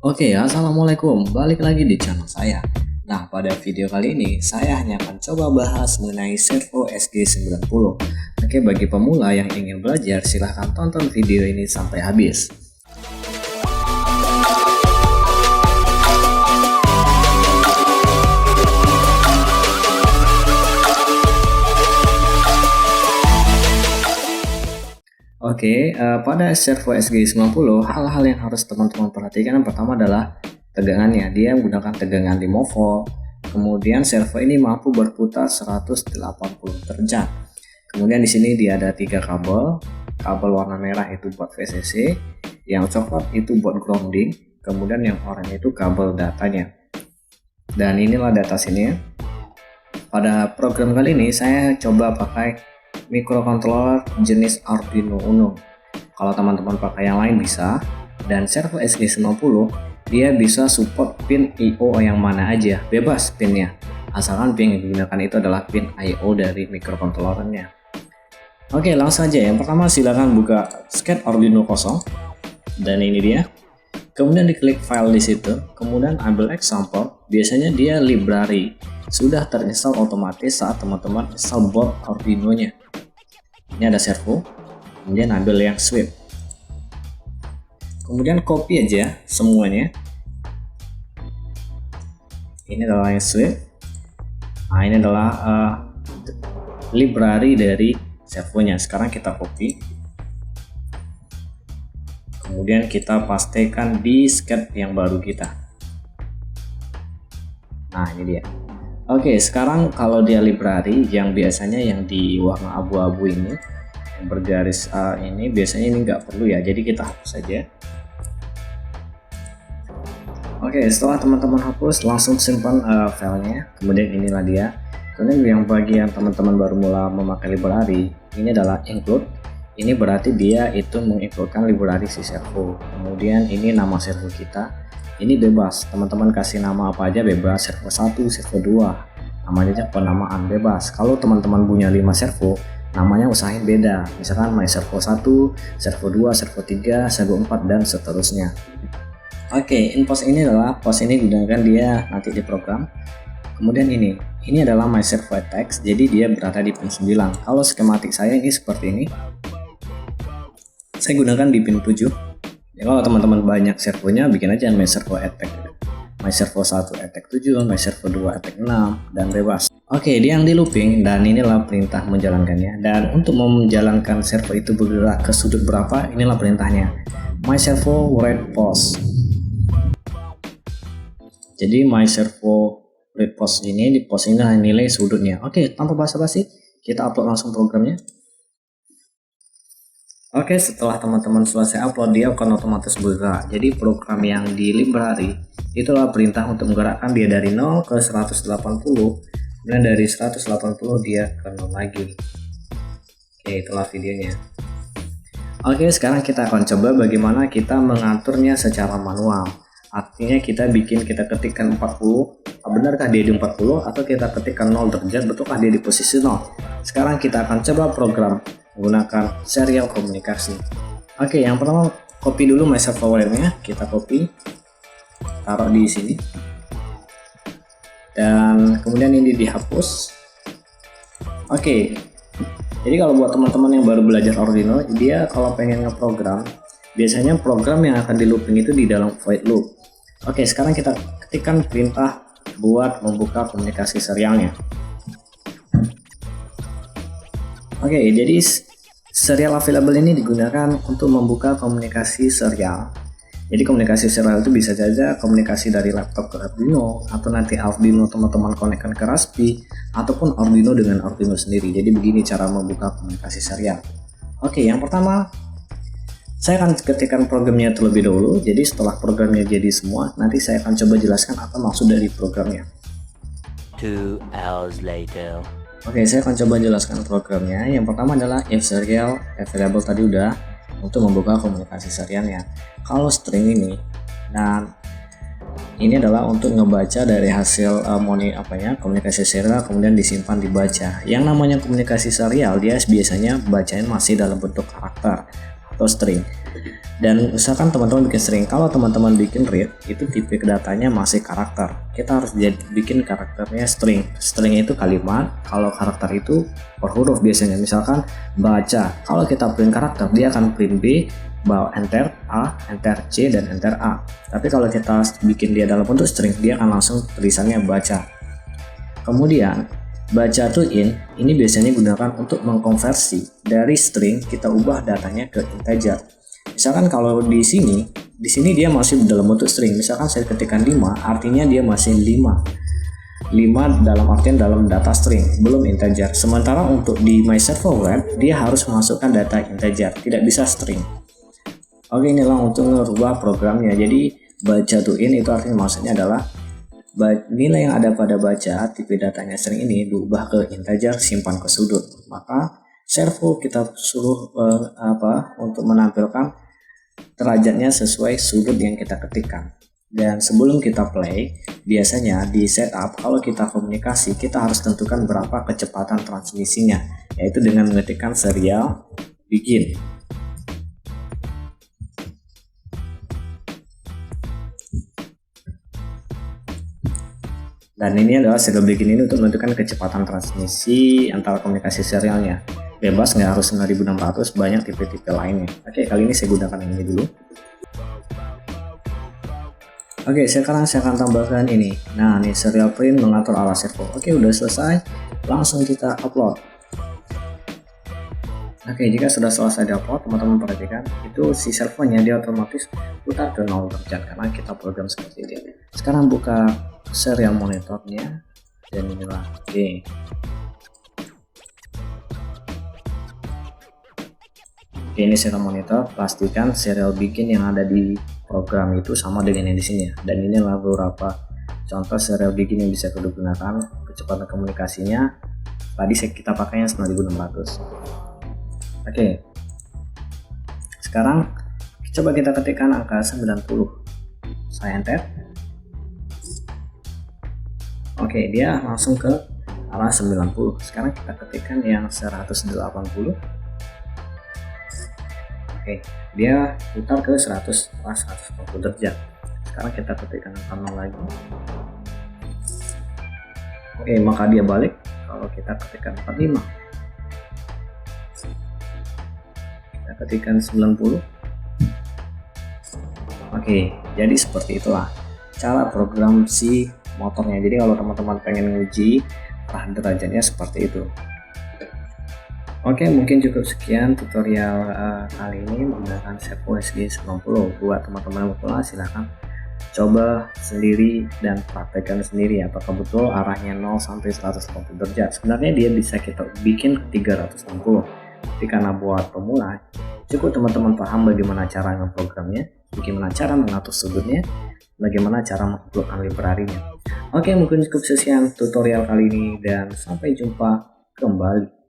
Oke, assalamualaikum. Balik lagi di channel saya. Nah, pada video kali ini saya hanya akan coba bahas mengenai Servo SG90. Oke, bagi pemula yang ingin belajar, silahkan tonton video ini sampai habis. Oke, pada Servo SG90, hal-hal yang harus teman-teman perhatikan yang pertama adalah tegangannya. Dia menggunakan tegangan 5 volt. Kemudian servo ini mampu berputar 180 derajat. Kemudian di sini dia ada 3 kabel. Kabel warna merah itu buat VCC, yang coklat itu buat grounding, kemudian yang oranye itu kabel datanya. Dan inilah data sini. Pada program kali ini saya coba pakai microcontroller jenis Arduino Uno. Kalau teman-teman pakai yang lain bisa. Dan Servo SG90 dia bisa support pin I/O yang mana aja, bebas pinnya, asalkan pin yang digunakan itu adalah pin I/O dari microcontrollernya. Oke, langsung aja. Yang pertama silakan buka scan Arduino kosong, dan ini dia. Kemudian diklik file di situ, kemudian ambil example. Biasanya dia library sudah terinstall otomatis saat teman-teman install board Arduino-nya. Ini ada servo, kemudian ambil yang sweep, kemudian copy aja semuanya. Ini adalah yang sweep. Nah, ini adalah library dari servonya. Sekarang kita copy, kemudian kita pastikan di scan yang baru kita. Nah, ini dia. Oke, sekarang kalau dia library yang biasanya yang di warna abu-abu ini, yang bergaris ini, biasanya ini nggak perlu ya, jadi kita hapus saja. Oke, setelah teman-teman hapus, langsung simpan filenya. Kemudian inilah dia. Kemudian yang bagian teman-teman baru mulai memakai library, ini adalah include. Ini berarti dia itu mengincludekan library si servo. Kemudian ini nama servo kita. Ini bebas, teman-teman kasih nama apa aja bebas, servo 1, servo 2, namanya penamaan bebas. Kalau teman-teman punya 5 servo, namanya usahain beda, misalkan my servo 1, servo 2, servo 3, servo 4, dan seterusnya. Oke, input ini adalah pos ini gunakan dia nanti di program. Kemudian ini adalah my servo text, jadi dia berada di pin 9. Kalau skematik saya ini seperti ini, saya gunakan di pin 7. Ya, kalau teman-teman banyak servonya, bikin aja my servo attack, my servo 1 attack 7, my servo 2 attack 6, dan bebas. Oke, dia yang di looping, dan inilah perintah menjalankannya. Dan untuk menjalankan servo itu bergerak ke sudut berapa, inilah perintahnya, my servo read pos. Jadi my servo read pos ini, di pos ini adalah nilai sudutnya. Oke, tanpa basa-basi kita upload langsung programnya. Oke, setelah teman-teman selesai upload, dia akan otomatis bergerak. Jadi program yang di library itulah perintah untuk menggerakkan dia dari 0 ke 180, dan dari 180 dia ke 0 lagi. Oke, itulah videonya. Oke, sekarang kita akan coba bagaimana kita mengaturnya secara manual. Artinya kita ketikkan 40, benarkah dia di 40, atau kita ketikkan 0 derajat, betulkah dia di posisi 0. Sekarang kita akan coba program menggunakan serial komunikasi. Oke, yang pertama copy dulu my servo wire-nya, kita copy, taruh di sini, dan kemudian ini dihapus. Oke, jadi kalau buat teman-teman yang baru belajar Arduino, dia kalau pengen ngeprogram, biasanya program yang akan di looping itu di dalam void loop. Oke, sekarang kita ketikkan perintah buat membuka komunikasi serialnya. Oke, jadi serial available ini digunakan untuk membuka komunikasi serial. Jadi komunikasi serial itu bisa saja komunikasi dari laptop ke Arduino, atau nanti Arduino teman-teman konekkan ke Raspi, ataupun Arduino dengan Arduino sendiri. Jadi begini cara membuka komunikasi serial. Oke, yang pertama saya akan ketikkan programnya terlebih dahulu. Jadi setelah programnya jadi semua, nanti saya akan coba jelaskan apa maksud dari programnya. 2 hours later. Oke, saya akan coba jelaskan programnya. Yang pertama adalah if serial available, tadi udah, untuk membuka komunikasi serialnya. Kalau string ini, dan ini adalah untuk ngebaca dari hasil komunikasi serial, kemudian disimpan dibaca. Yang namanya komunikasi serial, dia biasanya bacanya masih dalam bentuk karakter, atau string. Dan usahakan teman-teman bikin string. Kalau teman-teman bikin read, itu tipe datanya masih karakter. Kita harus bikin karakternya string. String itu kalimat, kalau karakter itu per huruf biasanya. Misalkan baca, kalau kita print karakter, dia akan print B, bawa enter A, enter C, dan enter A. Tapi kalau kita bikin dia dalam bentuk string, dia akan langsung tulisannya baca. Kemudian baca to int ini biasanya digunakan untuk mengkonversi dari string, kita ubah datanya ke integer. Misalkan kalau di sini dia masih dalam bentuk string. Misalkan saya ketikkan 5, artinya dia masih 5 dalam artian dalam data string, belum integer. Sementara untuk di my server web, dia harus memasukkan data integer, tidak bisa string. Oke, inilah untuk merubah programnya. Jadi baca to int itu artinya maksudnya adalah nilai yang ada pada baca tipe datanya string ini diubah ke integer, simpan ke sudut. Maka servo kita suruh untuk menampilkan derajatnya sesuai sudut yang kita ketikkan. Dan sebelum kita play, biasanya di setup kalau kita komunikasi, kita harus tentukan berapa kecepatan transmisinya, yaitu dengan mengetikkan serial begin. Dan ini adalah serial begin ini untuk menentukan kecepatan transmisi antara komunikasi serialnya. Bebas, nggak harus 9600, banyak tipe-tipe lainnya. Oke, kali ini saya gunakan ini dulu. Oke, sekarang saya akan tambahkan ini. Nah, ini serial print mengatur arah servo. Oke, udah selesai. Langsung kita upload. Oke, jika sudah selesai diupload, teman-teman perhatikan itu si servonya dia otomatis putar ke 0 derajat karena kita program seperti ini. Sekarang buka serial monitornya dan inilah. Oke. Ini serial monitor, pastikan serial begin yang ada di program itu sama dengan yang di sini. Dan inilah beberapa contoh serial begin yang bisa kita gunakan. Kecepatan komunikasinya tadi kita pakainya 9600. Oke. Sekarang coba kita ketikkan angka 90. Saya enter. Oke, dia langsung ke arah 90. Sekarang kita ketikkan yang 180. Oke, dia putar ke 140 derajat. Sekarang kita ketikkan angka 0 lagi. Oke, maka dia balik kalau kita ketikkan 45. Kita ketikkan 90. Oke, jadi seperti itulah cara program si motornya. Jadi kalau teman-teman pengen nguji arah derajatnya seperti itu. Oke, mungkin cukup sekian tutorial kali ini menggunakan servo SG90. Buat teman-teman yang pemula silahkan coba sendiri dan praktekkan sendiri apakah betul arahnya 0 sampai 180 derajat. Sebenarnya dia bisa kita bikin ke 360. Tapi karena buat pemula cukup teman-teman paham bagaimana cara ngeprogramnya, bagaimana cara mengatur sudutnya, bagaimana cara menguploadkan library-nya. Oke, mungkin cukup sekian tutorial kali ini dan sampai jumpa kembali.